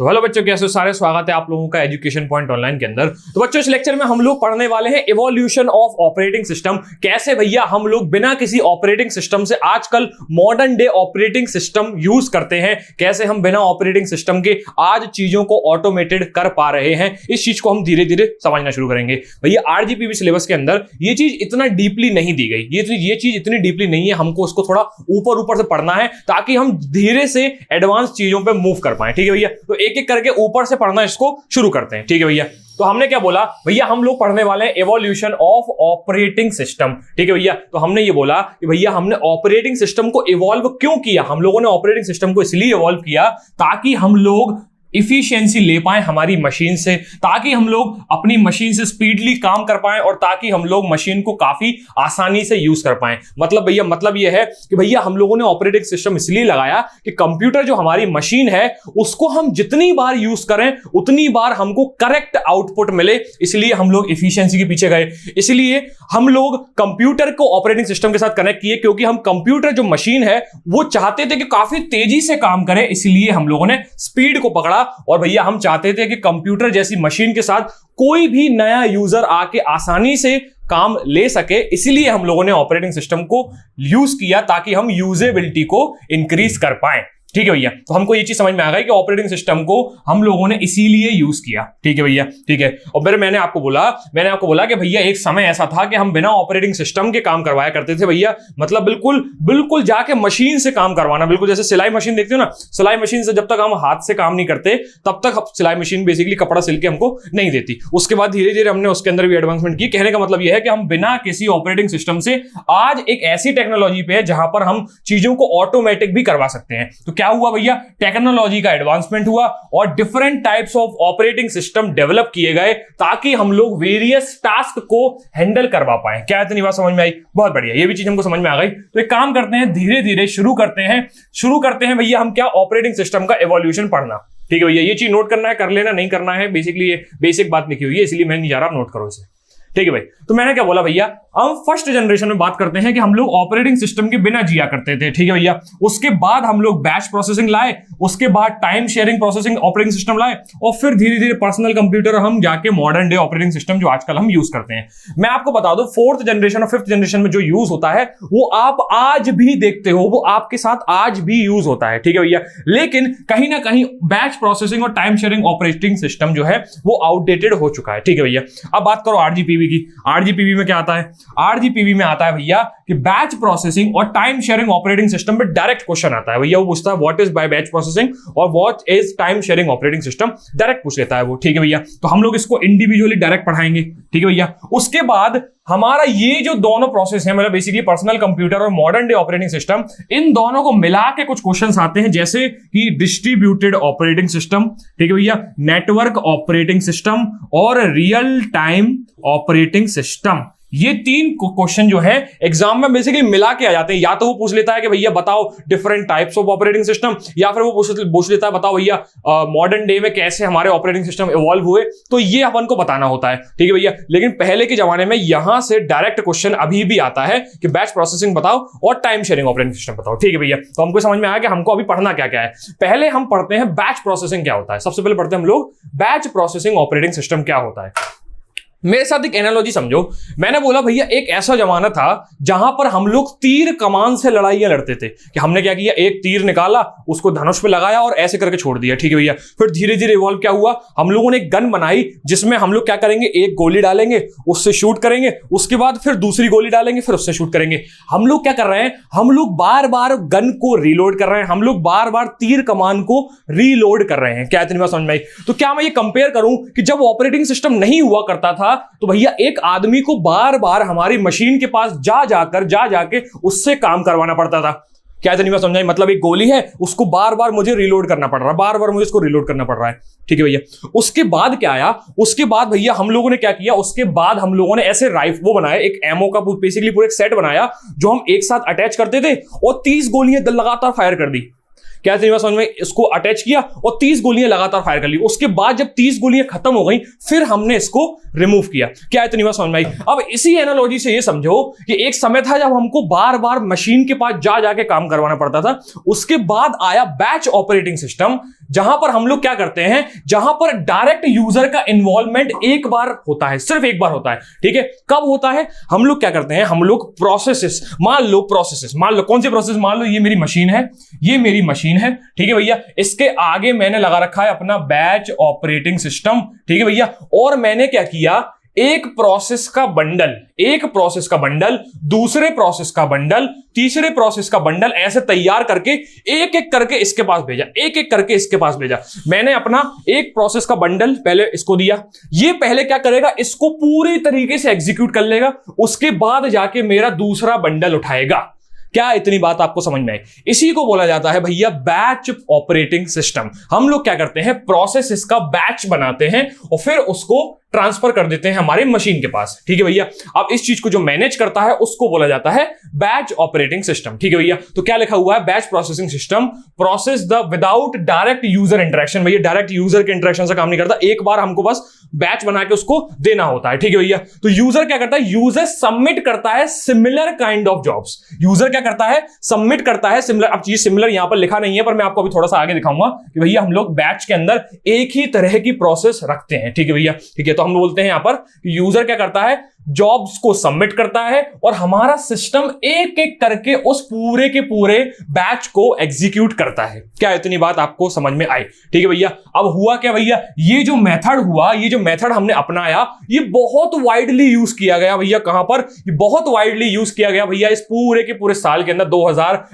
तो हेलो बच्चों, कैसे हो सारे। स्वागत है आप लोगों का एजुकेशन पॉइंट ऑनलाइन के अंदर। तो बच्चों, इस लेक्चर में हम लोग पढ़ने वाले हैं इवोल्यूशन ऑफ ऑपरेटिंग सिस्टम। कैसे भैया हम लोग बिना किसी ऑपरेटिंग सिस्टम से आजकल modern day operating system use करते हैं, कैसे हम बिना ऑपरेटिंग सिस्टम के आज चीजों को ऑटोमेटेड कर पा रहे हैं। इस चीज को हम धीरे धीरे समझना शुरू करेंगे। भैया आरजीपीवी सिलेबस के अंदर ये चीज इतना डीपली नहीं दी गई, ये चीज इतनी डीपली नहीं है। हमको उसको थोड़ा ऊपर से पढ़ना है ताकि हम धीरे से एडवांस चीजों पे मूव कर पाए। ठीक है भैया, तो एक एक करके ऊपर से पढ़ना इसको शुरू करते हैं। ठीक है भैया, तो हमने क्या बोला भैया, हम लोग पढ़ने वाले हैं इवोल्यूशन ऑफ ऑपरेटिंग सिस्टम। ठीक है भैया, तो हमने ये बोला कि भैया हमने ऑपरेटिंग सिस्टम को इवॉल्व क्यों किया। हम लोगों ने ऑपरेटिंग सिस्टम को इसलिए इवॉल्व किया ताकि हम लोग इफिशिएंसी ले पाए हमारी मशीन से, ताकि हम लोग अपनी मशीन से स्पीडली काम कर पाएं और ताकि हम लोग मशीन को काफी आसानी से यूज कर पाएं। मतलब ये है कि भैया हम लोगों ने ऑपरेटिंग सिस्टम इसलिए लगाया कि कंप्यूटर जो हमारी मशीन है उसको हम जितनी बार यूज करें उतनी बार हमको करेक्ट आउटपुट मिले, इसलिए हम लोग इफिशिएंसी के पीछे गए। इसलिए हम लोग कंप्यूटर को ऑपरेटिंग सिस्टम के साथ कनेक्ट किए, क्योंकि हम कंप्यूटर जो मशीन है वो चाहते थे कि काफी तेजी से काम करे, इसलिए हम लोगों ने स्पीड को पकड़ा। और भैया हम चाहते थे कि कंप्यूटर जैसी मशीन के साथ कोई भी नया यूजर आके आसानी से काम ले सके, इसलिए हम लोगों ने ऑपरेटिंग सिस्टम को यूज किया ताकि हम यूजेबिलिटी को इंक्रीज कर पाएं। ठीक है भैया, तो हमको ये चीज समझ में आ गई कि ऑपरेटिंग सिस्टम को हम लोगों ने इसीलिए यूज किया। ठीक है भैया, ठीक है। और फिर मैंने आपको बोला कि भैया एक समय ऐसा था कि हम बिना ऑपरेटिंग सिस्टम के काम करवाया करते थे भैया। मतलब बिल्कुल जाके मशीन से काम करवाना, बिल्कुल जैसे सिलाई मशीन देखते हो ना, सिलाई मशीन से जब तक हम हाथ से काम नहीं करते तब तक सिलाई मशीन बेसिकली कपड़ा सिल के हमको नहीं देती। उसके बाद धीरे धीरे हमने उसके अंदर भी एडवांसमेंट की। कहने का मतलब यह है कि हम बिना किसी ऑपरेटिंग सिस्टम से आज एक ऐसी टेक्नोलॉजी पे है जहां पर हम चीजों को ऑटोमेटिक भी करवा सकते हैं। तो क्या हुआ भैया, टेक्नोलॉजी का एडवांसमेंट हुआ और different types of operating system develop किए गए ताकि हम लोग वेरियस टास्क को हैंडल करवा पाए। क्या इतनी बात समझ में आई? बहुत बढ़िया, ये भी चीज हमको समझ में आ गई। तो एक काम करते हैं, धीरे धीरे शुरू करते हैं भैया हम क्या ऑपरेटिंग सिस्टम का एवोल्यूशन पढ़ना। ठीक है भैया, ये चीज नोट करना है, कर लेना, नहीं करना है, बेसिकली ये बेसिक बात लिखी हुई है इसलिए मैं नहीं जा रहा, नोट करो इसे। ठीक है भाई, तो मैंने क्या बोला भैया, हम फर्स्ट जनरेशन में बात करते हैं कि हम लोग ऑपरेटिंग सिस्टम के बिना जिया करते थे। ठीक है भैया, उसके बाद हम लोग बैच प्रोसेसिंग लाए, उसके बाद time sharing processing operating system लाए और फिर धीरे धीरे पर्सनल कंप्यूटर हम जाके मॉडर्न डे ऑपरेटिंग सिस्टम जो आजकल हम यूज करते हैं। मैं आपको बता दूं, फोर्थ जनरेशन और फिफ्थ जनरेशन में जो यूज होता है वो आप आज भी देखते हो, वो आपके साथ आज भी यूज होता है। ठीक है भैया, लेकिन कहीं ना कहीं बैच प्रोसेसिंग और टाइम शेयरिंग ऑपरेटिंग सिस्टम जो है वो आउटडेटेड हो चुका है। ठीक है भैया, अब बात करो आरजीपीवी की। आरजीपीवी में क्या आता है? आरजीपीवी में आता है भैया कि बैच प्रोसेसिंग और टाइम शेयरिंग ऑपरेटिंग सिस्टम पे डायरेक्ट क्वेश्चन आता है भैया। वो पूछता है what is by batch processing और what is time sharing operating system, direct पूछ लेता है वो। ठीक है भैया, तो हम लोग इसको इंडिविजुअली डायरेक्ट पढ़ाएंगे। ठीक है भैया, उसके बाद हमारा ये जो दोनों प्रोसेस है, मतलब बेसिकली पर्सनल कंप्यूटर और मॉडर्न डे ऑपरेटिंग सिस्टम, इन दोनों को मिला के कुछ क्वेश्चंस आते हैं, जैसे कि डिस्ट्रीब्यूटेड ऑपरेटिंग सिस्टम, ठीक है भैया, नेटवर्क ऑपरेटिंग सिस्टम और रियल टाइम ऑपरेटिंग सिस्टम। ये तीन क्वेश्चन जो है एग्जाम में बेसिकली मिला के आ जाते हैं। या तो वो पूछ लेता है कि भैया बताओ different types of operating system, या फिर वो पूछ लेता है बताओ भैया मॉडर्न डे में कैसे हमारे ऑपरेटिंग सिस्टम इवॉल्व हुए। तो ये अपन को बताना होता है। ठीक है भैया, लेकिन पहले के जमाने में यहां से डायरेक्ट क्वेश्चन अभी भी आता है कि बैच प्रोसेसिंग बताओ और टाइम शेयरिंग ऑपरेटिंग सिस्टम बताओ। ठीक है भैया, तो हमको समझ में आया कि हमको अभी पढ़ना क्या क्या है। पहले हम पढ़ते हैं बैच प्रोसेसिंग क्या होता है। सबसे पहले पढ़ते हैं हम लोग बैच प्रोसेसिंग ऑपरेटिंग सिस्टम क्या होता है। मेरे साथ एक एनालॉजी समझो। मैंने बोला भैया एक ऐसा जमाना था जहां पर हम लोग तीर कमान से लड़ाइयां लड़ते थे कि हमने क्या किया, एक तीर निकाला, उसको धनुष पे लगाया और ऐसे करके छोड़ दिया। ठीक है भैया, फिर धीरे धीरे इवॉल्व क्या हुआ, हम लोगों ने एक गन बनाई जिसमें हम लोग क्या करेंगे, एक गोली डालेंगे, उससे शूट करेंगे, उसके बाद फिर दूसरी गोली डालेंगे, फिर उससे शूट करेंगे। हम लोग क्या कर रहे हैं, हम लोग बार बार गन को रीलोड कर रहे हैं, हम लोग बार बार तीर कमान को रीलोड कर रहे हैं। क्या इतनी बात समझ में आई? तो क्या मैं ये कंपेयर करूं कि जब ऑपरेटिंग सिस्टम नहीं हुआ करता था तो भैया एक आदमी को बार बार हमारी मशीन के पास जा जाके उससे काम करवाना पड़ता था। क्या इतनी बात समझाई? मतलब एक गोली है, उसको बार बार मुझे रीलोड करना पड़ रहा है, बार बार मुझे इसको रीलोड करना पड़ रहा है। ठीक है भैया, उसके बाद क्या आया, उसके बाद भैया हम लोगों ने क्या किया, उसके बाद हम लोगों ने ऐसे वो बनाया, एक एमओ का बेसिकली पूरा एक सेट बनाया जो हम एक साथ अटैच करते थे और 30 गोलियां लगातार फायर कर दी। क्या इतनी बात समझ में? इसको अटैच किया और 30 गोलियां लगातार फायर कर ली। उसके बाद जब 30 गोलियां खत्म हो गई फिर हमने इसको रिमूव किया। क्या इतनी बात समझ में आई? अब इसी एनालॉजी से ये समझो कि एक समय था जब हमको बार बार मशीन के पास जा जाके काम करवाना पड़ता था। उसके बाद आया बैच ऑपरेटिंग सिस्टम, जहां पर हम लोग क्या करते हैं, जहां पर डायरेक्ट यूजर का इन्वॉल्वमेंट एक बार होता है, सिर्फ एक बार होता है। ठीक है, कब होता है? हम लोग क्या करते हैं, हम लोग प्रोसेसेस, मान लो कौन सी प्रोसेस, मान लो ये मेरी मशीन है, ये मेरी मशीन है। ठीक है भैया, इसके आगे मैंने लगा रखा है अपना बैच ऑपरेटिंग सिस्टम। ठीक है भैया, और मैंने क्या किया, एक प्रोसेस का बंडल, दूसरे प्रोसेस का बंडल, तीसरे प्रोसेस का बंडल, ऐसे तैयार करके एक एक करके इसके पास भेजा। मैंने अपना एक प्रोसेस का बंडल पहले इसको दिया, ये पहले क्या करेगा, इसको पूरी तरीके से एग्जीक्यूट कर लेगा, उसके बाद जाके मेरा दूसरा बंडल उठाएगा। क्या इतनी बात आपको समझ में आई? इसी को बोला जाता है भैया बैच ऑपरेटिंग सिस्टम। हम लोग क्या करते हैं, प्रोसेस का बैच बनाते हैं और फिर उसको ट्रांसफर कर देते हैं हमारे मशीन के पास। ठीक है भैया, अब इस चीज को जो मैनेज करता है उसको बोला जाता है बैच ऑपरेटिंग सिस्टम। ठीक है भैया, तो क्या लिखा हुआ है, batch processing system process the without direct user interaction. भैया डायरेक्ट यूजर के इंटरेक्शन से काम नहीं करता, एक बार हमको बस बैच बना के उसको देना होता है। ठीक है भैया, तो यूजर क्या करता है, यूजर सबमिट करता है similar kind of jobs. User क्या करता है, सबमिट करता है सिमिलर। अब चीज सिमिलर यहां पर लिखा नहीं है, पर मैं आपको अभी थोड़ा सा आगे दिखाऊंगा कि भैया हम लोग बैच के अंदर एक ही तरह की प्रोसेस रखते हैं। ठीक है भैया, ठीक है, तो हम बोलते हैं यहां पर यूजर क्या करता है, जॉब्स को सबमिट करता है और हमारा सिस्टम एक एक करके उस पूरे के पूरे बैच को एग्जीक्यूट करता है। क्या इतनी बात आपको समझ में आई? ठीक है भैया, अब हुआ क्या भैया, ये जो मेथड हमने अपनाया, ये बहुत वाइडली यूज किया गया भैया। कहां पर? ये बहुत वाइडली यूज किया गया भैया इस पूरे के पूरे साल के अंदर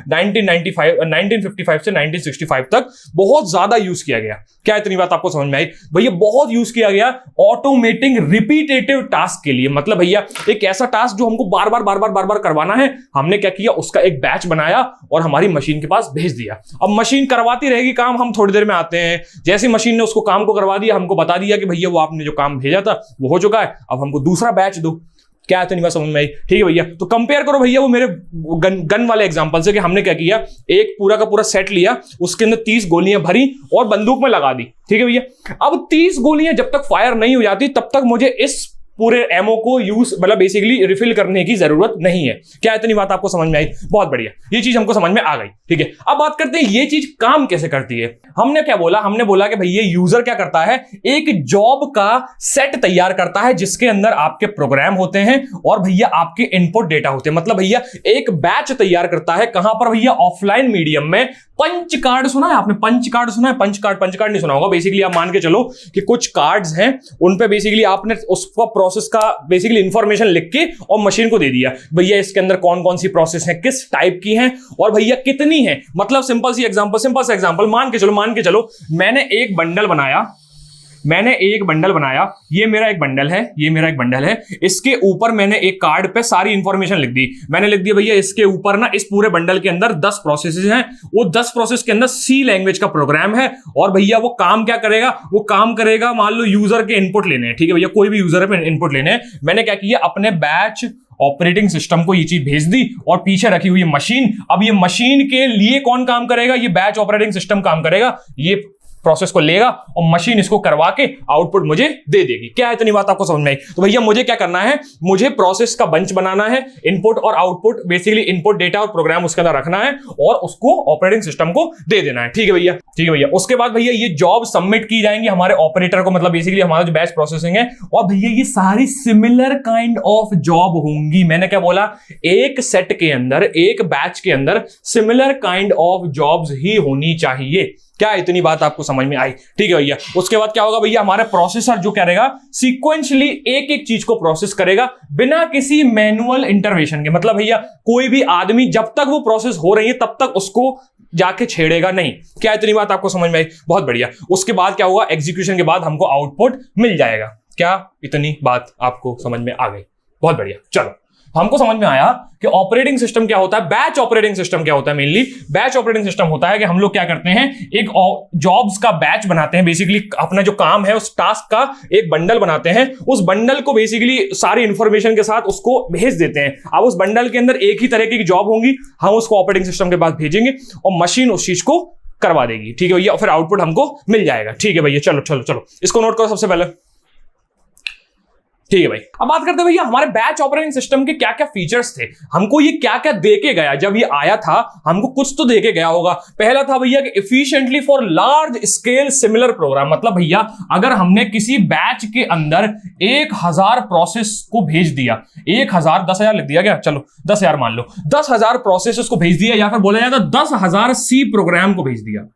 1955 से 1965 तक बहुत ज्यादा यूज किया गया। क्या इतनी बात आपको समझ में आई? भैया बहुत यूज किया गया ऑटोमेटिंग रिपीटेटिव टास्क के लिए। मतलब भैया एक ऐसा टास्क जो हमको बार बार करवाना है, हमने क्या किया, उसका एक बैच बनाया और हमारी मशीन के पास भेज दिया। अब मशीन करवाती रहेगी काम, हम थोड़ी देर में आते हैं, जैसे मशीन ने उसको काम को करवा दिया, हमको बता दिया कि भैया वो आपने जो काम भेजा था वो हो चुका है, अब हमको दूसरा बैच दो। क्या इतनी बात समझ में आई? ठीक है भैया, तो कंपेयर करो भैया वो मेरे गन वाले एग्जांपल से कि हमने क्या किया, एक पूरा का पूरा सेट लिया, उसके अंदर 30 गोलियां भरी और बंदूक में लगा दी। ठीक है भैया, अब 30 गोलियां जब तक फायर नहीं हो जाती तब तक मुझे इस पूरे एमओ को यूज मतलब बेसिकली रिफिल करने की जरूरत नहीं है। क्या इतनी बात आपको समझ में आई? बहुत बढ़िया, ये चीज हमको समझ में आ गई। ठीक है, अब बात करते हैं ये चीज काम कैसे करती है। हमने क्या बोला, हमने बोला कि भैया यूजर क्या करता है, एक जॉब का सेट तैयार करता है जिसके अंदर आपके प्रोग्राम होते हैं और भैया आपके इनपुट डेटा होते हैं। मतलब भैया एक बैच तैयार करता है, कहां पर भैया, ऑफलाइन मीडियम में। पंच कार्ड सुना है आपने? पंच कार्ड सुना है? पंच कार्ड नहीं सुना होगा। बेसिकली आप मान के चलो कि कुछ कार्ड्स हैं, उन पे बेसिकली आपने उसका प्रोसेस का बेसिकली इंफॉर्मेशन लिख के और मशीन को दे दिया, भैया इसके अंदर कौन कौन सी प्रोसेस है, किस टाइप की है और भैया कितनी है। मतलब सिंपल सा एग्जांपल मान के चलो मैंने एक बंडल बनाया, ये मेरा एक बंडल है, इसके ऊपर मैंने एक कार्ड पे सारी इंफॉर्मेशन लिख दी। मैंने लिख दिया भैया इसके ऊपर ना, इस पूरे बंडल के अंदर 10 प्रोसेसेस हैं, वो 10 प्रोसेस के अंदर सी लैंग्वेज का प्रोग्राम है और भैया वो काम क्या करेगा, वो काम करेगा मान लो यूजर के इनपुट लेने हैं। ठीक है भैया, कोई भी यूजर है इनपुट लेने हैं। मैंने क्या किया, अपने बैच ऑपरेटिंग सिस्टम को ये चीज भेज दी और पीछे रखी हुई मशीन, अब ये मशीन के लिए कौन काम करेगा, ये बैच ऑपरेटिंग सिस्टम काम करेगा, ये प्रोसेस को लेगा और मशीन इसको करवा के आउटपुट मुझे दे देगी। क्या इतनी बात आपको समझ में आई? तो भैया मुझे क्या करना है, मुझे प्रोसेस का बंच बनाना है, इनपुट और आउटपुट बेसिकली इनपुट डेटा और प्रोग्राम उसके अंदर रखना है और उसको ऑपरेटिंग सिस्टम को दे देना है। ठीक है भैया, उसके बाद भैया ये जॉब सबमिट की जाएंगी हमारे ऑपरेटर को, मतलब बेसिकली हमारा जो बैच प्रोसेसिंग है, और भैया ये सारी सिमिलर काइंड ऑफ जॉब होंगी। मैंने क्या बोला, एक सेट के अंदर, एक बैच के अंदर सिमिलर काइंड ऑफ जॉब्स ही होनी चाहिए। क्या इतनी बात आपको समझ में आई? ठीक है भैया, उसके बाद क्या होगा भैया, हमारा प्रोसेसर जो करेगा सीक्वेंशियली एक एक चीज को प्रोसेस करेगा बिना किसी मैनुअल इंटरवेंशन के। मतलब भैया कोई भी आदमी जब तक वो प्रोसेस हो रही है तब तक उसको जाके छेड़ेगा नहीं। क्या इतनी बात आपको समझ में आई? बहुत बढ़िया। उसके बाद क्या होगा, एग्जीक्यूशन के बाद हमको आउटपुट मिल जाएगा। क्या इतनी बात आपको समझ में आ गई? बहुत बढ़िया। चलो, हमको समझ में आया कि ऑपरेटिंग सिस्टम क्या होता है, बैच ऑपरेटिंग सिस्टम क्या होता है। मेनली बैच ऑपरेटिंग सिस्टम होता है कि हम लोग क्या करते हैं, एक जॉब्स का बैच बनाते हैं, बेसिकली अपना जो काम है उस टास्क का एक बंडल बनाते हैं, उस बंडल को बेसिकली सारी इंफॉर्मेशन के साथ उसको भेज देते हैं। अब उस बंडल के अंदर एक ही तरह की जॉब होंगी, हम उसको ऑपरेटिंग सिस्टम के पास भेजेंगे और मशीन उस चीज को करवा देगी। ठीक है भैया, फिर आउटपुट हमको मिल जाएगा। ठीक है भैया, चलो चलो चलो इसको नोट करो सबसे पहले। ठीक है भाई, अब बात करते हैं भैया हमारे बैच ऑपरेटिंग सिस्टम के क्या क्या फीचर्स थे, हमको ये क्या क्या देके गया। जब ये आया था हमको कुछ तो देके गया होगा। पहला था भैया कि efficiently for large scale similar programme, मतलब भैया अगर हमने किसी बैच के अंदर 1000 प्रोसेस को भेज दिया, 1000 10,000 लिख दिया क्या, चलो 10,000 मान लो, 10,000 प्रोसेस को भेज दिया, या फिर बोला जाता 10,000 सी प्रोग्राम को भेज दिया।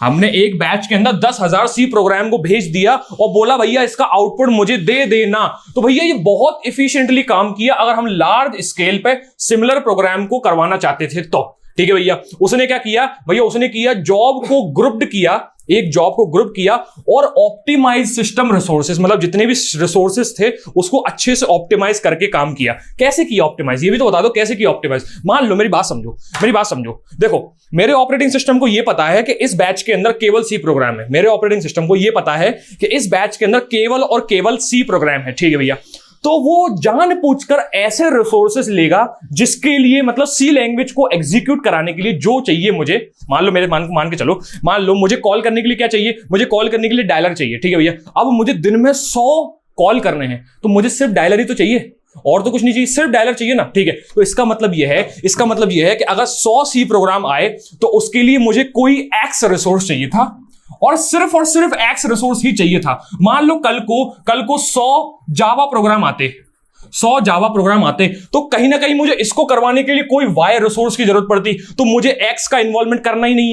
हमने एक बैच के अंदर 10,000 सी प्रोग्राम को भेज दिया और बोला भैया इसका आउटपुट मुझे दे देना, तो भैया ये बहुत एफिशिएंटली काम किया अगर हम लार्ज स्केल पे सिमिलर प्रोग्राम को करवाना चाहते थे तो। ठीक है भैया, उसने क्या किया भैया, उसने किया जॉब को ग्रुप्ड किया, एक जॉब को ग्रुप किया और ऑप्टिमाइज सिस्टम रिसोर्सेज, मतलब जितने भी रिसोर्सेज थे उसको अच्छे से ऑप्टिमाइज करके काम किया। कैसे किया ऑप्टिमाइज, ये भी तो बता दो कैसे किया ऑप्टिमाइज। मान लो मेरी बात समझो, देखो मेरे ऑपरेटिंग सिस्टम को ये पता है कि इस बैच के अंदर केवल सी प्रोग्राम है, मेरे ऑपरेटिंग सिस्टम को ये पता है कि इस बैच के अंदर केवल और केवल सी प्रोग्राम है। ठीक है भैया, तो वो जान पूछकर ऐसे रिसोर्सेस लेगा जिसके लिए, मतलब सी लैंग्वेज को एग्जीक्यूट कराने के लिए जो चाहिए मुझे, मान लो मेरे मान के चलो, मान लो मुझे कॉल करने के लिए क्या चाहिए, मुझे कॉल करने के लिए डायलर चाहिए। ठीक है भैया, अब मुझे दिन में 100 कॉल करने हैं तो मुझे सिर्फ डायलर ही तो चाहिए और तो कुछ नहीं चाहिए, सिर्फ डायलर चाहिए ना। ठीक है, तो इसका मतलब यह है कि अगर 100 सी प्रोग्राम आए तो उसके लिए मुझे कोई एक्स रिसोर्स चाहिए था और सिर्फ एक्स रिसोर्स ही चाहिए था। मान लो कल को 100 जावा प्रोग्राम आते तो कहीं ना कहीं मुझे इसको करवाने के लिए कोई वाई रिसोर्स की जरूरत पड़ती, तो मुझे एक्स का इन्वॉल्वमेंट करना ही नहीं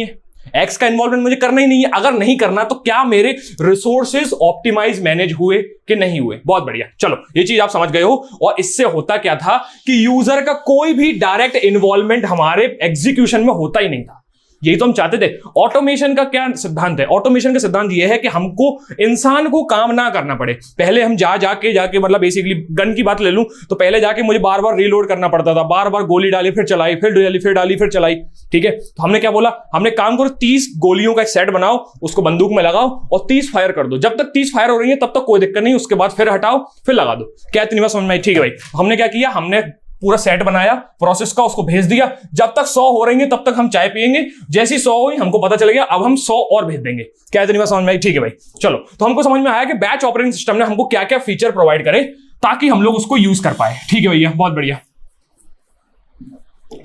है, अगर नहीं करना तो क्या मेरे रिसोर्सेज ऑप्टिमाइज मैनेज हुए कि नहीं हुए। बहुत बढ़िया, चलो ये चीज आप समझ गए हो। और इससे होता क्या था कि यूजर का कोई भी डायरेक्ट इन्वॉल्वमेंट हमारे एग्जीक्यूशन में होता ही नहीं था। यही तो हम चाहते थे। ऑटोमेशन का क्या सिद्धांत है, ऑटोमेशन का सिद्धांत यह है कि हमको इंसान को काम ना करना पड़े। पहले हम जाके मतलब बेसिकली गन की बात ले लूं तो पहले जाके मुझे बार बार रीलोड करना पड़ता था, बार बार गोली डाली फिर चलाई, फिर डाली फिर चलाई। ठीक है, तो हमने क्या बोला, हमने काम करो 30 गोलियों का एक सेट बनाओ, उसको बंदूक में लगाओ और 30 फायर कर दो। जब तक 30 फायर हो रही है तब तक कोई दिक्कत नहीं, उसके बाद फिर हटाओ फिर लगा दो। क्या इतनी बात समझ में आई? ठीक है भाई, हमने क्या किया, हमने पूरा सेट बनाया प्रोसेस का, उसको भेज दिया। जब तक 100 हो रही है तब तक हम चाय पियेंगे, जैसी 100 हुई हमको पता चल गया अब हम 100 और भेज देंगे। क्या इतनी बात समझ में आई? ठीक है भाई, चलो तो हमको समझ में आया कि बैच ऑपरेटिंग सिस्टम ने हमको क्या क्या फीचर प्रोवाइड करे ताकि हम लोग उसको यूज कर पाए। ठीक है भैया, बहुत बढ़िया।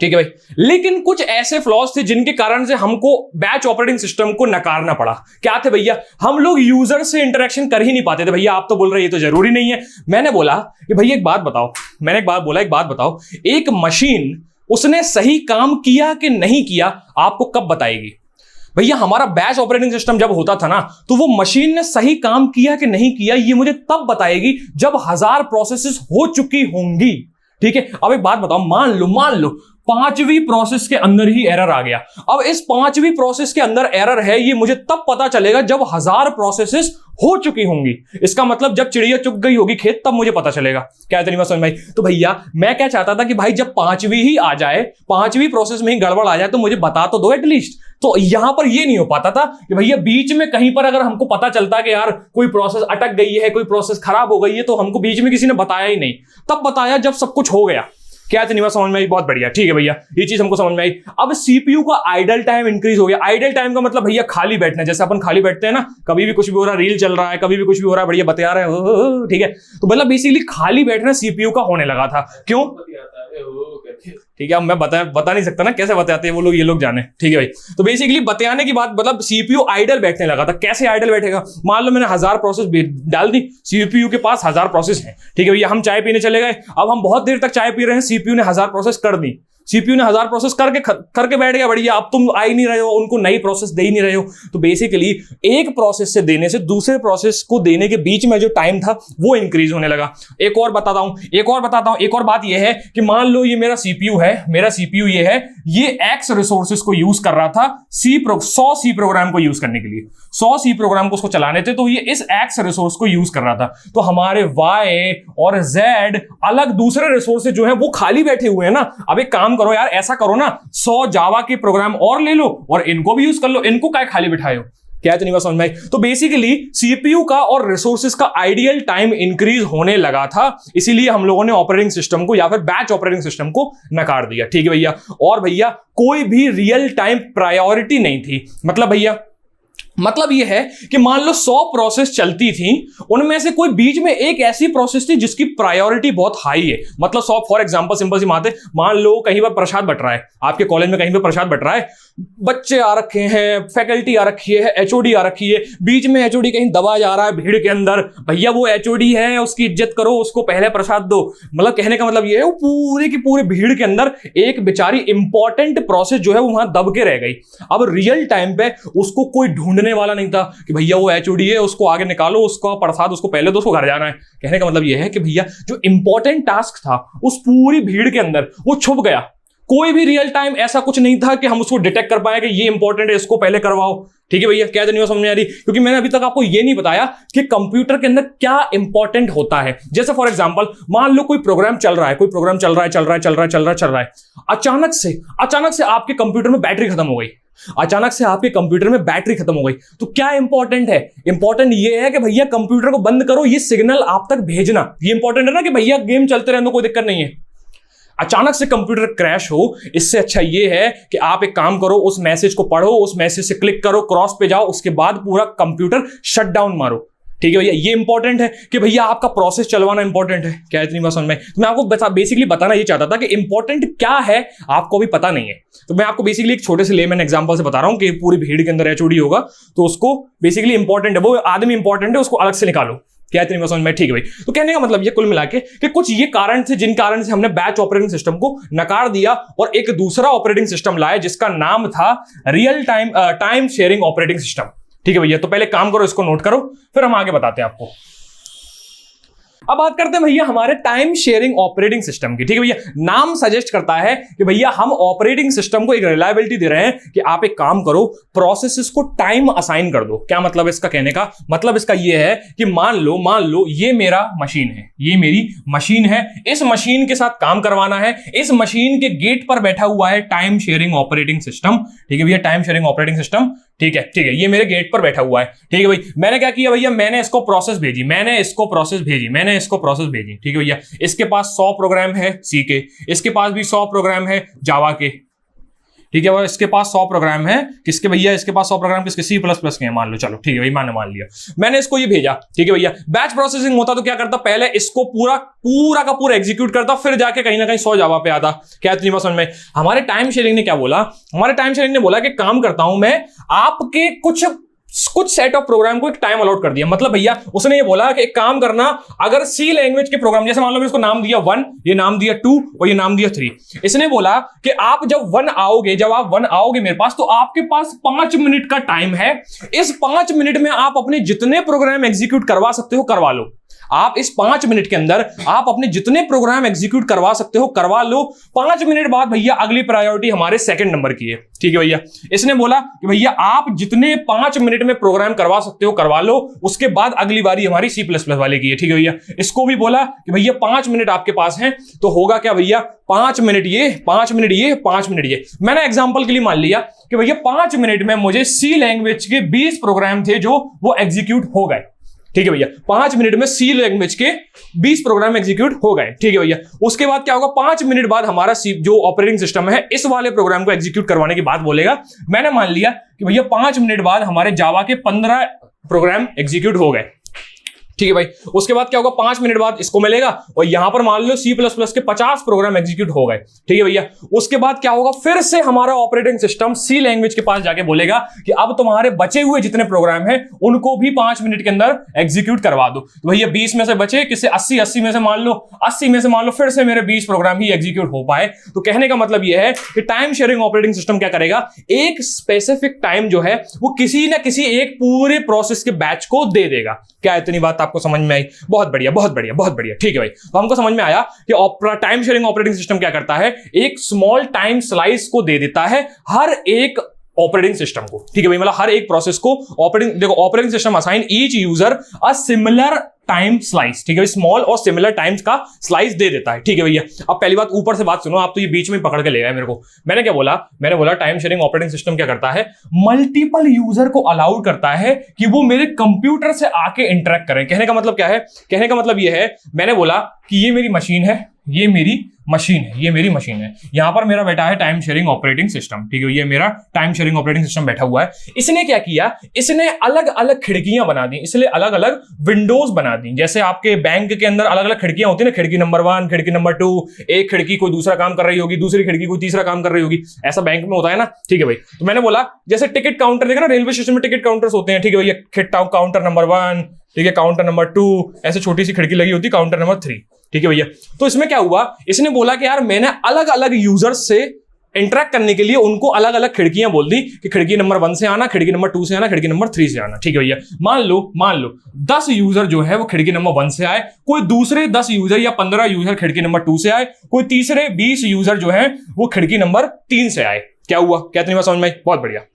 ठीक है भाई, लेकिन कुछ ऐसे फ्लॉज थे जिनके कारण से हमको बैच ऑपरेटिंग सिस्टम को नकारना पड़ा। क्या थे भैया, हम लोग यूजर से इंटरेक्शन कर ही नहीं पाते थे। भैया आप तो बोल रहे ये तो जरूरी नहीं है। मैंने बोला कि भैया एक बात बताओ, एक मशीन उसने सही काम किया कि नहीं किया आपको कब बताएगी? भैया हमारा बैच ऑपरेटिंग सिस्टम जब होता था ना तो वो मशीन ने सही काम किया कि नहीं किया ये मुझे तब बताएगी जब 1000 प्रोसेसेस हो चुकी होंगी। ठीक है, अब एक बात बताओ, मान लो 5वीं प्रोसेस के अंदर ही एरर आ गया। अब इस 5वीं प्रोसेस के अंदर एरर है ये मुझे तब पता चलेगा जब 1000 प्रोसेसेस हो चुकी होंगी। इसका मतलब जब चिड़िया चुग गई होगी खेत तब मुझे पता चलेगा। क्या इतनी बात समझ में आई? तो भैया मैं क्या चाहता था कि भाई जब 5वीं ही आ जाए, 5वीं प्रोसेस में ही गड़बड़ आ जाए तो मुझे बता तो दो एटलीस्ट। तो यहां पर ये नहीं हो पाता था कि भैया बीच में कहीं पर अगर हमको पता चलता कि यार कोई प्रोसेस अटक गई है, कोई प्रोसेस खराब हो गई है, तो हमको बीच में किसी ने बताया ही नहीं, तब बताया जब सब कुछ हो गया। क्या इतनी बात समझ में आई? बहुत बढ़िया, ठीक है भैया, ये चीज हमको समझ में आई। अब सीपीयू का आइडल टाइम इंक्रीज हो गया। आइडल टाइम का मतलब भैया खाली बैठना, जैसे अपन खाली बैठते हैं ना, कभी भी कुछ भी हो रहा है, रील चल रहा है, कभी भी कुछ भी हो रहा है, बढ़िया बता रहे हैं, ठीक है, तो मतलब बेसिकली खाली बैठना सीपीयू का होने लगा था। क्यों? ठीक है, मैं बता नहीं सकता ना कैसे बताते हैं वो लोग, ये लोग जाने। ठीक है भाई, तो बेसिकली बताने की बात मतलब सीपीयू आइडल बैठने लगा था। कैसे आइडल बैठेगा? मान लो मैंने 1000 प्रोसेस डाल दी, सीपीयू के पास 1000 प्रोसेस हैं। ठीक है भैया, हम चाय पीने चले गए, अब हम बहुत देर तक चाय पी रहे हैं, सीपीयू ने 1000 प्रोसेस कर दी, सीपीयू ने 1000 प्रोसेस करके बैठ गया, बढ़िया, अब तुम आ ही नहीं रहे हो, उनको नई प्रोसेस दे ही नहीं रहे हो। तो बेसिकली एक प्रोसेस से देने से दूसरे प्रोसेस को देने के बीच में जो टाइम था वो इंक्रीज होने लगा। एक और बताता हूं, एक और बात यह है कि मान लो ये मेरा सीपीयू ये है, ये एक्स रिसोर्सेस को यूज कर रहा था 100 सी प्रोग्राम को यूज करने के लिए, 100 सी प्रोग्राम को उसको चलाने थे, तो ये इस एक्स रिसोर्स को यूज कर रहा था। तो हमारे वाई और जेड अलग दूसरे रिसोर्सेज जो है वो खाली बैठे हुए हैं ना। अब एक काम करो यार, ऐसा करो ना, 100 जावा के प्रोग्राम और ले लो और इनको भी यूज कर लो, इनको क्या खाली बिठाए हो? क्या है, तो नहीं बात समझ में आई। तो बेसिकली सीपीयू का और रिसोर्सेज का आइडियल टाइम इंक्रीज होने लगा था, इसीलिए हम लोगों ने ऑपरेटिंग सिस्टम को या फिर बैच ऑपरेटिंग सिस्टम को नकार दिया। ठीक है भैया। और भैया कोई भी रियल टाइम प्रायोरिटी नहीं थी। मतलब यह है कि मान लो 100 प्रोसेस चलती थी, उनमें से कोई बीच में एक ऐसी प्रोसेस थी जिसकी प्रायोरिटी बहुत हाई है। मतलब 100, फॉर एग्जांपल सिंपल सी बात है, मान लो कहीं पर प्रसाद बट रहा है, आपके कॉलेज में कहीं पर प्रसाद बट रहा है, बच्चे आ रखे हैं, फैकल्टी आ रखी है, एचओडी आ रखी है, बीच में एचओडी कहीं दबा जा रहा है भीड़ के अंदर, भैया वो एचओडी है, उसकी इज्जत करो, उसको पहले प्रसाद दो। मतलब कहने का मतलब ये है, वो पूरे की पूरे भीड़ के अंदर एक बेचारी इंपॉर्टेंट प्रोसेस जो है वो वहां दब के रह गई। अब रियल टाइम पे उसको कोई ढूंढने वाला नहीं था कि भैया वो एचओडी है, उसको आगे निकालो, उसका प्रसाद उसको पहले दो, उसको घर जाना है। कहने का मतलब यह है कि भैया जो इंपॉर्टेंट टास्क था उस पूरी भीड़ के अंदर वो छुप गया। कोई भी रियल टाइम ऐसा कुछ नहीं था कि हम उसको डिटेक्ट कर पाए कि ये इंपॉर्टेंट है, इसको पहले करवाओ। ठीक है भैया, क्या नहीं समझ में आ रही? क्योंकि मैंने अभी तक आपको ये नहीं बताया कि कंप्यूटर के अंदर क्या इंपॉर्टेंट होता है। जैसे फॉर एग्जांपल मान लो कोई प्रोग्राम चल रहा है, अचानक से आपके कंप्यूटर में बैटरी खत्म हो गई। तो क्या इंपॉर्टेंट है? इंपॉर्टेंट ये है कि भैया कंप्यूटर को बंद करो, ये सिग्नल आप तक भेजना। ये इंपॉर्टेंट है ना कि भैया गेम चलते रहने, कोई दिक्कत नहीं है। अचानक से कंप्यूटर क्रैश हो, इससे अच्छा ये है कि आप एक काम करो, उस मैसेज को पढ़ो, उस मैसेज से क्लिक करो, क्रॉस पे जाओ, उसके बाद पूरा कंप्यूटर शट डाउन मारो। ठीक है भैया, ये इंपॉर्टेंट है कि भैया आपका प्रोसेस चलवाना इंपॉर्टेंट है। क्या इतनी बात समझ में? तो मैं आपको बेसिकली बताना ये चाहता था कि इंपॉर्टेंट क्या है आपको भी पता नहीं है। तो मैं आपको बेसिकली एक छोटे से लेमैन एग्जांपल से बता रहा हूं कि पूरी भीड़ के अंदर एचओडी होगा तो उसको बेसिकली इंपॉर्टेंट है, वो आदमी इंपॉर्टेंट है, उसको अलग से निकालो। क्या इतनी बात समझ में? ठीक है भाई। तो कहने का मतलब ये कुल मिला के कि कुछ ये कारण थे जिन कारण से हमने बैच ऑपरेटिंग सिस्टम को नकार दिया और एक दूसरा ऑपरेटिंग सिस्टम लाया जिसका नाम था real time sharing operating system. ठीक है भैया, तो पहले काम करो, इसको नोट करो, फिर हम आगे बताते हैं आपको। अब बात करते हैं भैया हमारे टाइम शेयरिंग ऑपरेटिंग सिस्टम की। ठीक है भैया, नाम सजेस्ट करता है कि भैया हम ऑपरेटिंग सिस्टम को एक रिलायबिलिटी दे रहे हैं कि आप एक काम करो, प्रोसेसेस को टाइम असाइन कर दो। क्या मतलब इसका? कहने का मतलब इसका ये है कि मान लो ये मेरा मशीन है, ये मेरी मशीन है, इस मशीन के साथ काम करवाना है, इस मशीन के गेट पर बैठा हुआ है टाइम शेयरिंग ऑपरेटिंग सिस्टम। ठीक है भैया, टाइम शेयरिंग ऑपरेटिंग सिस्टम। ठीक है, ये मेरे गेट पर बैठा हुआ है। ठीक है भाई, मैंने क्या किया भैया, मैंने इसको प्रोसेस भेजी, मैंने इसको प्रोसेस भेजी। ठीक है भैया, इसके पास 100 प्रोग्राम है सी के, इसके पास भी 100 प्रोग्राम है जावा के। ठीक है भाई, इसके पास 100 प्रोग्राम है किसके भैया, इसके पास 100 प्रोग्राम किसके? C++ के हैं मान लो। चलो ठीक है भाई, मान लिया, मैंने इसको ये भेजा। ठीक है भैया, बैच प्रोसेसिंग होता तो क्या करता, पहले इसको पूरा का पूरा एग्जीक्यूट करता, फिर जाके कहीं ना कहीं 100 जावा पे आता। क्या इतनी बात समझ में? हमारे टाइम शेयरिंग ने क्या बोला, कि काम करता हूं मैं आपके कुछ सेट ऑफ प्रोग्राम को एक टाइम अलॉट कर दिया। मतलब भैया उसने ये बोला कि एक काम करना, अगर सी लैंग्वेज के प्रोग्राम, जैसे मान लो मैंने इसको नाम दिया 1, ये नाम दिया 2 और ये नाम दिया 3। इसने बोला कि आप जब आप 1 आओगे मेरे पास, तो आपके पास 5 मिनट का टाइम है। इस 5 मिनट में आप अपने जितने प्रोग्राम एग्जीक्यूट करवा सकते हो करवा लो। आप इस 5 मिनट के अंदर आप अपने जितने प्रोग्राम एग्जीक्यूट करवा सकते हो करवा लो। 5 मिनट बाद भैया अगली प्रायोरिटी हमारे सेकंड नंबर की है। ठीक है भैया, इसने बोला कि भैया आप जितने 5 मिनट में प्रोग्राम करवा सकते हो करवा लो, उसके बाद अगली बारी हमारी C++ वाले की है। ठीक है भैया, इसको भी बोला कि भैया 5 मिनट आपके पास हैं, तो होगा क्या भैया, 5 मिनट ये, 5 मिनट ये, 5 मिनट ये। मैंने एग्जांपल के लिए मान लिया कि भैया 5 मिनट में मुझे सी लैंग्वेज के 20 प्रोग्राम थे जो वो एग्जीक्यूट हो गए। ठीक है भैया, 5 मिनट में सी लैंग्वेज के 20 प्रोग्राम एग्जीक्यूट हो गए। ठीक है भैया, उसके बाद क्या होगा, 5 मिनट बाद हमारा जो ऑपरेटिंग सिस्टम है इस वाले प्रोग्राम को एग्जीक्यूट करवाने की बात बोलेगा। मैंने मान लिया कि भैया 5 मिनट बाद हमारे जावा के 15 प्रोग्राम एग्जीक्यूट हो गए। ठीक है भाई, उसके बाद क्या होगा, 5 मिनट बाद इसको मिलेगा और यहां पर मान लो C++ के 50 प्रोग्राम एग्जीक्यूट हो गए। ठीक है भैया, उसके बाद क्या होगा, फिर से हमारा ऑपरेटिंग सिस्टम सी लैंग्वेज के पास जाके बोलेगा कि अब तुम्हारे बचे हुए जितने प्रोग्राम हैं उनको भी 5 मिनट के अंदर एग्जीक्यूट करवा दो। तो भैया 20 में से बचे किससे, 80 में से मान लो फिर से मेरे 20 प्रोग्राम ही एग्जीक्यूट हो पाए। तो कहने का मतलब यह है कि टाइम शेयरिंग ऑपरेटिंग सिस्टम क्या करेगा, एक स्पेसिफिक टाइम जो है वो किसी ना किसी एक पूरे प्रोसेस के बैच को दे देगा। क्या इतनी बात आपको समझ में आई? बहुत बढ़िया। ठीक है भाई, तो हमको समझ में आया कि टाइम शेयरिंग ऑपरेटिंग सिस्टम क्या करता है, एक स्मॉल टाइम स्लाइस को दे देता है हर एक ऑपरेटिंग सिस्टम को। ठीक है भाई, मतलब हर एक प्रोसेस को operating system assign each user a similar time slice, ठीक है, स्मॉल और सिमिलर टाइम्स का स्लाइस दे देता है, ठीक है भैया। अब पहली बात ऊपर से बात सुनो, आप तो ये बीच में पकड़ के ले गए मेरे को। मैंने क्या बोला, मैंने बोला टाइम शेयरिंग ऑपरेटिंग सिस्टम क्या करता है, मल्टीपल यूजर को अलाउड करता है कि वो मेरे कंप्यूटर से आके इंटरेक्ट करें। कहने का मतलब क्या है, कहने का मतलब ये है, मैंने बोला कि ये मेरी मशीन है, ये मेरी मशीन है, ये मेरी मशीन है, यहां पर मेरा बैठा है टाइम शेयरिंग ऑपरेटिंग सिस्टम, ठीक है, ये मेरा टाइम शेयरिंग ऑपरेटिंग सिस्टम बैठा हुआ है। इसने क्या किया, इसने अलग अलग खिड़कियां बना दी, इसलिए अलग अलग विंडोज बना दी। जैसे आपके बैंक के अंदर अलग अलग खिड़कियां होती है ना, खिड़की नंबर 1, खिड़की नंबर 2, एक खिड़की कोई दूसरा काम कर रही होगी, दूसरी खिड़की कोई तीसरा काम कर रही होगी, ऐसा बैंक में होता है ना, ठीक है भाई। तो मैंने बोला जैसे टिकट काउंटर देखा ना, रेलवे स्टेशन में टिकट काउंटर्स होते हैं, ठीक है भैया, काउंटर नंबर 1, ठीक है, काउंटर नंबर 2, ऐसे छोटी सी खिड़की लगी होती है काउंटर नंबर 3, ठीक है भैया। तो इसमें क्या हुआ, इसने बोला कि यार मैंने अलग अलग यूजर्स से इंटरेक्ट करने के लिए उनको अलग अलग खिड़कियां बोल दी कि खिड़की नंबर 1 से आना, खिड़की नंबर 2 से आना, खिड़की नंबर 3 से आना, ठीक है भैया। मान लो 10 यूजर जो है वो खिड़की नंबर 1 से आए, कोई दूसरे 10 यूजर या 15 यूजर खिड़की नंबर 2 से आए, कोई तीसरे 20 यूजर जो है वो खिड़की नंबर 3 से आए। क्या हुआ, क्या इतनी बात समझ में आई? बहुत बढ़िया,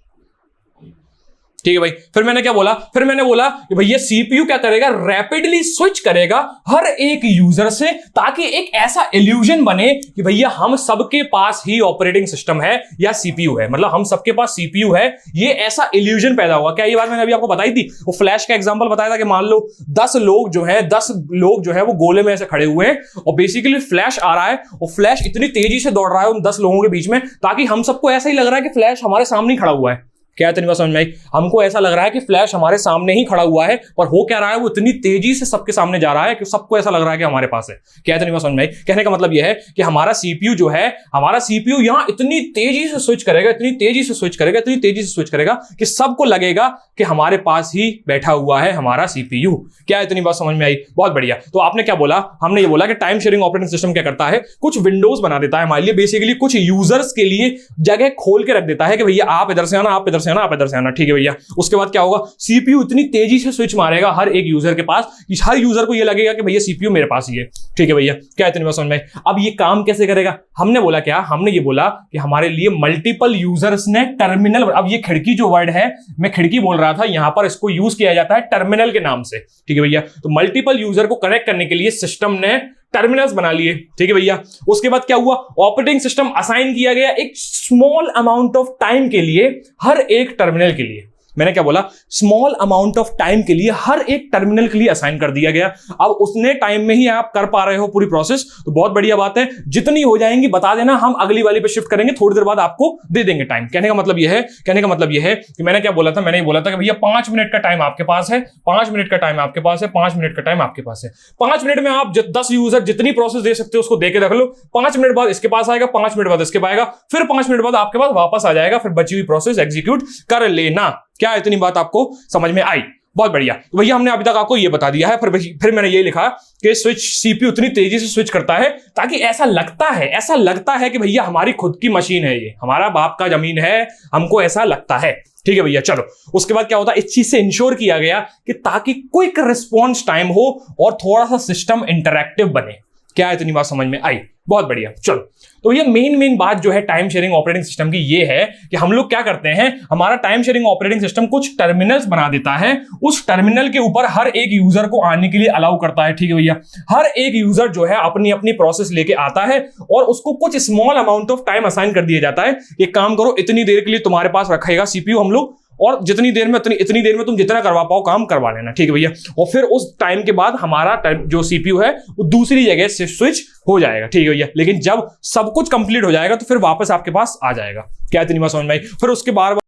ठीक है भाई। फिर मैंने क्या बोला, फिर मैंने बोला कि भैया सीपीयू क्या करेगा, रैपिडली स्विच करेगा हर एक यूजर से, ताकि एक ऐसा इल्यूजन बने कि भैया हम सबके पास ही ऑपरेटिंग सिस्टम है या सीपीयू है, मतलब हम सबके पास सीपीयू है, ये ऐसा इल्यूजन पैदा हुआ। क्या ये बात मैंने अभी आपको बताई थी, वो फ्लैश का एग्जांपल बताया था कि मान लो 10 लोग जो है वो गोले में ऐसे खड़े हुए हैं और बेसिकली फ्लैश आ रहा है और फ्लैश इतनी तेजी से दौड़ रहा है उन 10 लोगों के बीच में, ताकि हम सबको ऐसा ही लग रहा है कि फ्लैश हमारे सामने खड़ा हुआ है। क्या इतनी बात समझ में आई? हमको ऐसा लग रहा है कि फ्लैश हमारे सामने ही खड़ा हुआ है, पर हो क्या रहा है, वो इतनी तेजी से सबके सामने जा रहा है कि सबको ऐसा लग रहा है कि हमारे पास है। क्या इतनी बात समझ में आई? कहने का मतलब यह है कि हमारा सीपीयू जो है, हमारा सीपीयू यहां इतनी तेजी से स्विच करेगा, इतनी तेजी से स्विच करेगा, इतनी तेजी से स्विच करेगा कि सबको लगेगा कि हमारे पास ही बैठा हुआ है हमारा सीपीयू। क्या इतनी बात समझ में आई? बहुत बढ़िया। तो आपने क्या बोला, हमने ये बोला कि टाइम शेयरिंग ऑपरेटिंग सिस्टम क्या करता है, कुछ विंडोज बना देता है हमारे लिए, बेसिकली कुछ यूजर्स के लिए जगह खोल के रख देता है कि भैया आप इधर से आना, आप इधर से आना, आप इधर से आना, ठीक है भैया। उसके बाद क्या होगा, सीपीयू इतनी तेजी से स्विच मारेगा हर एक यूजर के पास कि हर यूजर को ये लगेगा कि भैया सीपीयू मेरे पास ही है, ठीक है भैया। क्या इतनी बात समझ में? अब ये काम कैसे करेगा, हमने बोला क्या, हमने ये बोला कि हमारे लिए मल्टीपल यूजर्स ने टर्मिनल, अब ये खिड़की जो वर्ड है, मैं खिड़की बोल रहा था, यहां पर इसको यूज किया जाता है टर्मिनल के नाम से, ठीक है भैया। तो मल्टीपल यूजर को कनेक्ट करने के लिए सिस्टम ने टर्मिनल्स बना लिए, ठीक है भैया। उसके बाद क्या हुआ, ऑपरेटिंग सिस्टम असाइन किया गया एक स्मॉल अमाउंट ऑफ टाइम के लिए हर एक टर्मिनल के लिए। मैंने क्या बोला, स्मॉल अमाउंट ऑफ टाइम के लिए हर एक टर्मिनल के लिए असाइन कर दिया गया। अब उतने टाइम में ही आप कर पा रहे हो पूरी प्रोसेस, तो बहुत बढ़िया बात है। जितनी हो जाएंगी बता देना, हम अगली वाली पे शिफ्ट करेंगे, थोड़ी देर बाद आपको दे देंगे टाइम। कहने का मतलब यह है, कहने का मतलब यह है कि मैंने क्या बोला था, मैंने ये बोला था कि भैया 5 मिनट का टाइम आपके पास है, 5 मिनट का टाइम आपके पास है, 5 मिनट का टाइम आपके पास है। 5 मिनट में आप 10 यूजर जितनी प्रोसेस दे सकते हो उसको दे के रख लो। 5 मिनट बाद इसके पास आएगा, 5 मिनट बाद इसके पास आएगा, फिर 5 मिनट बाद आपके पास वापस आ जाएगा, फिर बची हुई प्रोसेस एग्जीक्यूट कर लेना। क्या इतनी बात आपको समझ में आई? बहुत बढ़िया। तो भैया हमने अभी तक आपको ये बता दिया है, फिर मैंने ये लिखा कि स्विच सीपीयू उतनी तेजी से स्विच करता है ताकि ऐसा लगता है कि भैया हमारी खुद की मशीन है, ये हमारा बाप का जमीन है, हमको ऐसा लगता है, ठीक है भैया। चलो उसके बाद क्या होता है, इस चीज से इंश्योर किया गया कि ताकि क्विक रिस्पॉन्स टाइम हो और थोड़ा सा सिस्टम इंटरैक्टिव बने। क्या इतनी बात समझ में आई? बहुत बढ़िया। चलो तो ये मेन बात जो है टाइम शेयरिंग ऑपरेटिंग सिस्टम की ये है कि हम लोग क्या करते हैं, हमारा टाइम शेयरिंग ऑपरेटिंग सिस्टम कुछ टर्मिनल्स बना देता है, उस टर्मिनल के ऊपर हर एक यूजर को आने के लिए अलाउ करता है, ठीक है भैया। हर एक यूजर जो है अपनी अपनी प्रोसेस लेके आता है और उसको कुछ small amount of time assign कर दिया जाता है। एक काम करो, इतनी देर के लिए तुम्हारे पास रखेगा सीपीयू हम लोग, और जितनी देर में इतनी देर में तुम जितना करवा पाओ काम करवा लेना, ठीक है भैया। और फिर उस टाइम के बाद हमारा जो सीपीयू है वो दूसरी जगह से स्विच हो जाएगा, ठीक है भैया। लेकिन जब सब कुछ कंप्लीट हो जाएगा तो फिर वापस आपके पास आ जाएगा। क्या इतनी बात समझ में आई? फिर उसके बाद